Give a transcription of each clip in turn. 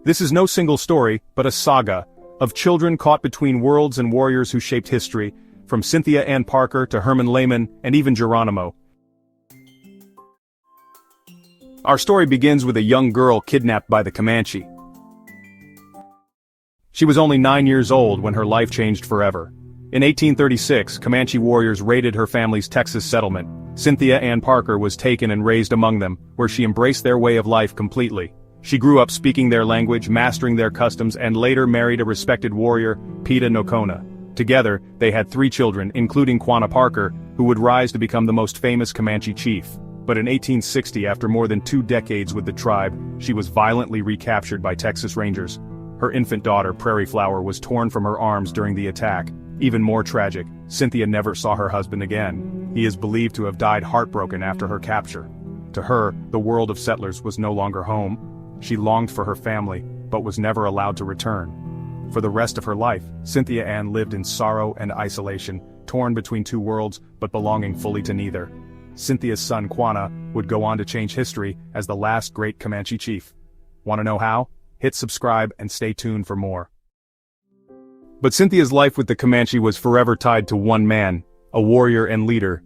This is no single story, but a saga of children caught between worlds and warriors who shaped history, from Cynthia Ann Parker to Herman Lehmann and even Geronimo. Our story begins with a young girl kidnapped by the Comanche. She was only 9 years old when her life changed forever. In 1836, Comanche warriors raided her family's Texas settlement. Cynthia Ann Parker was taken and raised among them, where she embraced their way of life completely. She grew up speaking their language, mastering their customs, and later married a respected warrior, Peta Nocona. Together, they had 3 children, including Quanah Parker, who would rise to become the most famous Comanche chief. But in 1860, after more than 2 decades with the tribe, she was violently recaptured by Texas Rangers. Her infant daughter, Prairie Flower, was torn from her arms during the attack. Even more tragic, Cynthia never saw her husband again. He is believed to have died heartbroken after her capture. To her, the world of settlers was no longer home. She longed for her family, but was never allowed to return. For the rest of her life, Cynthia Ann lived in sorrow and isolation, torn between 2 worlds, but belonging fully to neither. Cynthia's son Quanah would go on to change history as the last great Comanche chief. Want to know how? Hit subscribe and stay tuned for more. But Cynthia's life with the Comanche was forever tied to one man, a warrior and leader.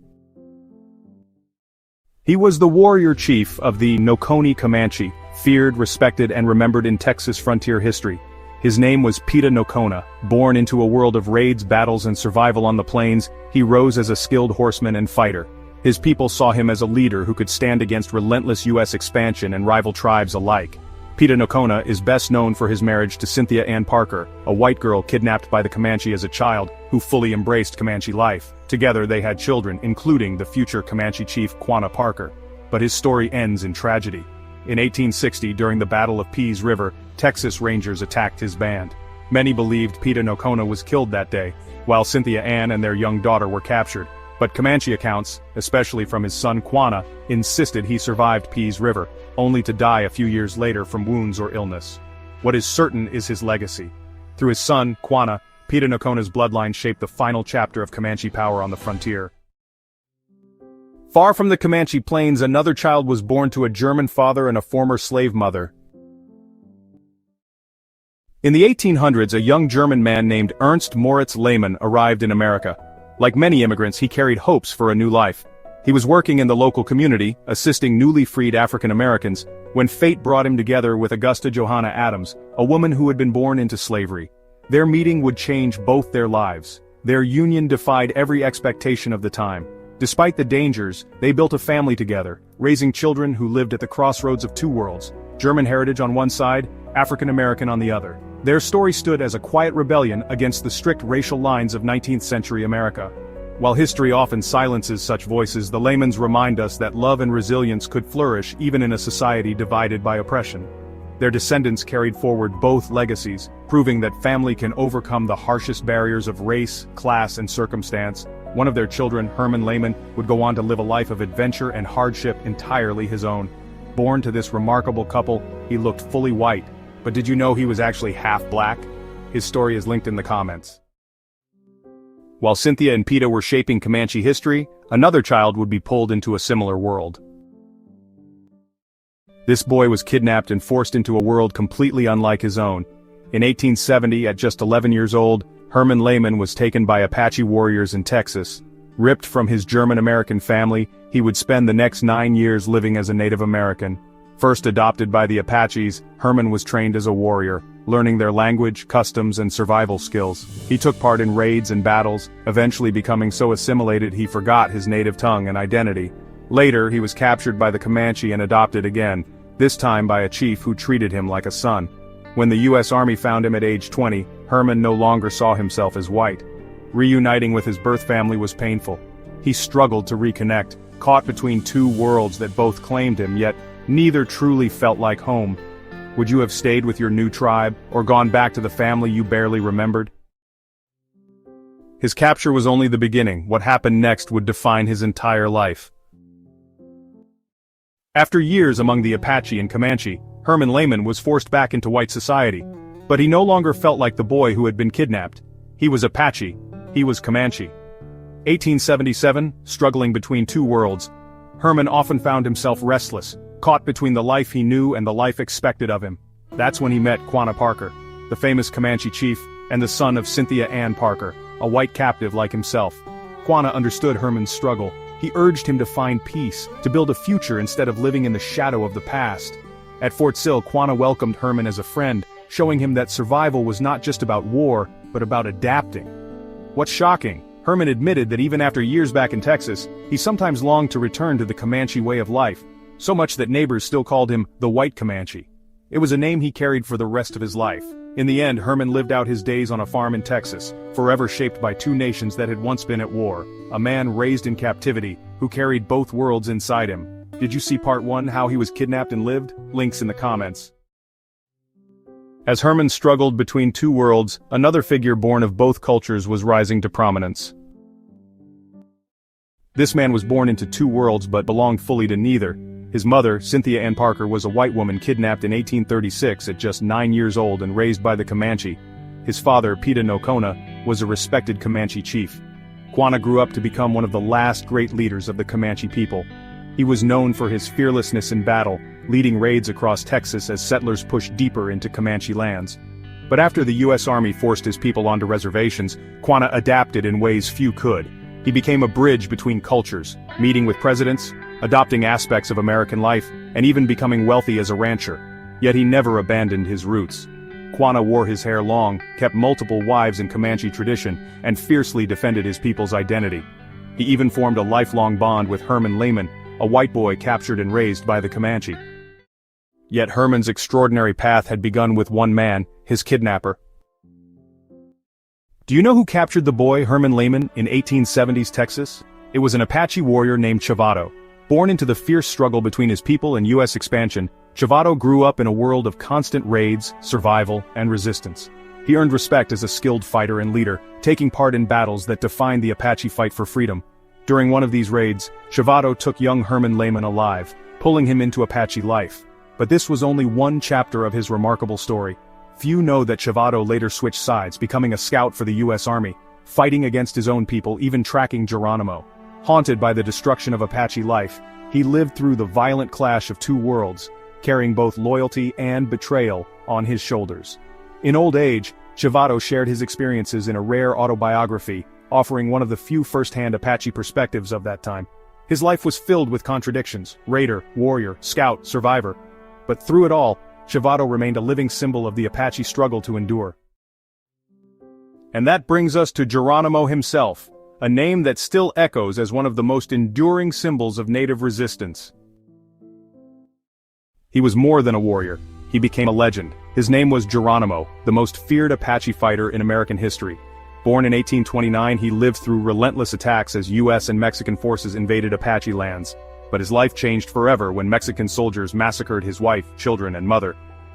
He was the warrior chief of the Nocona Comanche, feared, respected, and remembered in Texas frontier history. His name was Peta Nocona. Born into a world of raids, battles, and survival on the plains, he rose as a skilled horseman and fighter. His people saw him as a leader who could stand against relentless U.S. expansion and rival tribes alike. Peta Nocona is best known for his marriage to Cynthia Ann Parker, a white girl kidnapped by the Comanche as a child, who fully embraced Comanche life. Together they had children, including the future Comanche chief Quanah Parker. But his story ends in tragedy. In 1860, during the Battle of Pease River, Texas Rangers attacked his band. Many believed Peta Nocona was killed that day, while Cynthia Ann and their young daughter were captured. But Comanche accounts, especially from his son Quanah, insisted he survived Pease River, only to die a few years later from wounds or illness. What is certain is his legacy. Through his son, Quanah, Peta Nocona's bloodline shaped the final chapter of Comanche power on the frontier. Far from the Comanche plains, another child was born to a German father and a former slave mother. In the 1800s, a young German man named Ernst Moritz Lehmann arrived in America. Like many immigrants, he carried hopes for a new life. He was working in the local community, assisting newly freed African Americans, when fate brought him together with Augusta Johanna Adams, a woman who had been born into slavery. Their meeting would change both their lives. Their union defied every expectation of the time. Despite the dangers, they built a family together, raising children who lived at the crossroads of 2 worlds, German heritage on one side, African American on the other. Their story stood as a quiet rebellion against the strict racial lines of 19th century America. While history often silences such voices, the Lehmanns remind us that love and resilience could flourish even in a society divided by oppression. Their descendants carried forward both legacies, proving that family can overcome the harshest barriers of race, class, and circumstance. One of their children, Herman Lehmann, would go on to live a life of adventure and hardship entirely his own. Born to this remarkable couple, he looked fully white. But did you know he was actually half black? His story is linked in the comments. While Cynthia and Peta were shaping Comanche history, another child would be pulled into a similar world. This boy was kidnapped and forced into a world completely unlike his own. In 1870, at just 11 years old, Herman Lehmann was taken by Apache warriors in Texas. Ripped from his German-American family, he would spend the next 9 years living as a Native American. First adopted by the Apaches, Herman was trained as a warrior, learning their language, customs, and survival skills. He took part in raids and battles, eventually becoming so assimilated he forgot his native tongue and identity. Later, he was captured by the Comanche and adopted again, this time by a chief who treated him like a son. When the U.S. Army found him at age 20, Herman no longer saw himself as white. Reuniting with his birth family was painful. He struggled to reconnect, caught between 2 worlds that both claimed him, yet neither truly felt like home. Would you have stayed with your new tribe, or gone back to the family you barely remembered? His capture was only the beginning. What happened next would define his entire life. After years among the Apache and Comanche, Herman Lehmann was forced back into white society. But he no longer felt like the boy who had been kidnapped. He was Apache. He was Comanche. 1877, struggling between 2 worlds, Herman often found himself restless, caught between the life he knew and the life expected of him. That's when he met Quanah Parker, the famous Comanche chief, and the son of Cynthia Ann Parker, a white captive like himself. Quanah understood Herman's struggle. He urged him to find peace, to build a future instead of living in the shadow of the past. At Fort Sill, Quanah welcomed Herman as a friend, showing him that survival was not just about war, but about adapting. What's shocking, Herman admitted that even after years back in Texas, he sometimes longed to return to the Comanche way of life, so much that neighbors still called him the White Comanche. It was a name he carried for the rest of his life. In the end, Herman lived out his days on a farm in Texas, forever shaped by two nations that had once been at war, a man raised in captivity, who carried both worlds inside him. Did you see part 1, how he was kidnapped and lived? Links in the comments. As Herman struggled between two worlds, another figure born of both cultures was rising to prominence. This man was born into two worlds but belonged fully to neither. His mother, Cynthia Ann Parker, was a white woman kidnapped in 1836 at just 9 years old and raised by the Comanche. His father, Peta Nocona, was a respected Comanche chief. Quanah grew up to become one of the last great leaders of the Comanche people. He was known for his fearlessness in battle, leading raids across Texas as settlers pushed deeper into Comanche lands. But after the U.S. Army forced his people onto reservations, Quanah adapted in ways few could. He became a bridge between cultures, meeting with presidents, adopting aspects of American life, and even becoming wealthy as a rancher. Yet he never abandoned his roots. Quanah wore his hair long, kept multiple wives in Comanche tradition, and fiercely defended his people's identity. He even formed a lifelong bond with Herman Lehmann, a white boy captured and raised by the Comanche. Yet Herman's extraordinary path had begun with one man, his kidnapper. Do you know who captured the boy Herman Lehmann in 1870s Texas? It was an Apache warrior named Chevato. Born into the fierce struggle between his people and U.S. expansion, Chevato grew up in a world of constant raids, survival, and resistance. He earned respect as a skilled fighter and leader, taking part in battles that defined the Apache fight for freedom. During one of these raids, Chevato took young Herman Lehmann alive, pulling him into Apache life. But this was only one chapter of his remarkable story. Few know that Chevato later switched sides, becoming a scout for the U.S. Army, fighting against his own people, even tracking Geronimo. Haunted by the destruction of Apache life, he lived through the violent clash of two worlds, carrying both loyalty and betrayal on his shoulders. In old age, Chevato shared his experiences in a rare autobiography, offering one of the few first-hand Apache perspectives of that time. His life was filled with contradictions: raider, warrior, scout, survivor. But through it all, Chevato remained a living symbol of the Apache struggle to endure. And that brings us to Geronimo himself, a name that still echoes as one of the most enduring symbols of native resistance. He was more than a warrior. He became a legend. His name was Geronimo, the most feared Apache fighter in American history. Born in 1829, he lived through relentless attacks as U.S. and Mexican forces invaded Apache lands. But his life changed forever when Mexican soldiers massacred his wife, children, and mother.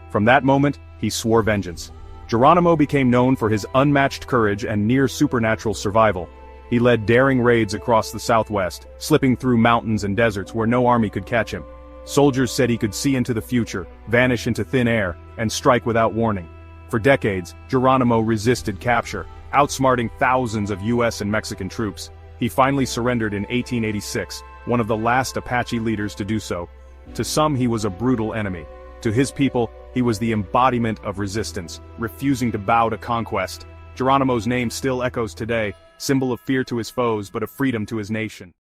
From that moment, he swore vengeance. Geronimo became known for his unmatched courage and near-supernatural survival. He led daring raids across the Southwest, slipping through mountains and deserts where no army could catch him. Soldiers said he could see into the future, vanish into thin air, and strike without warning. For decades, Geronimo resisted capture, outsmarting thousands of U.S. and Mexican troops. He finally surrendered in 1886, one of the last Apache leaders to do so. To some, he was a brutal enemy. To his people, he was the embodiment of resistance, refusing to bow to conquest. Geronimo's name still echoes today, symbol of fear to his foes but of freedom to his nation.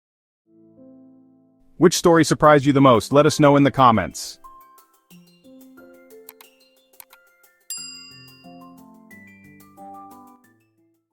Which story surprised you the most? Let us know in the comments.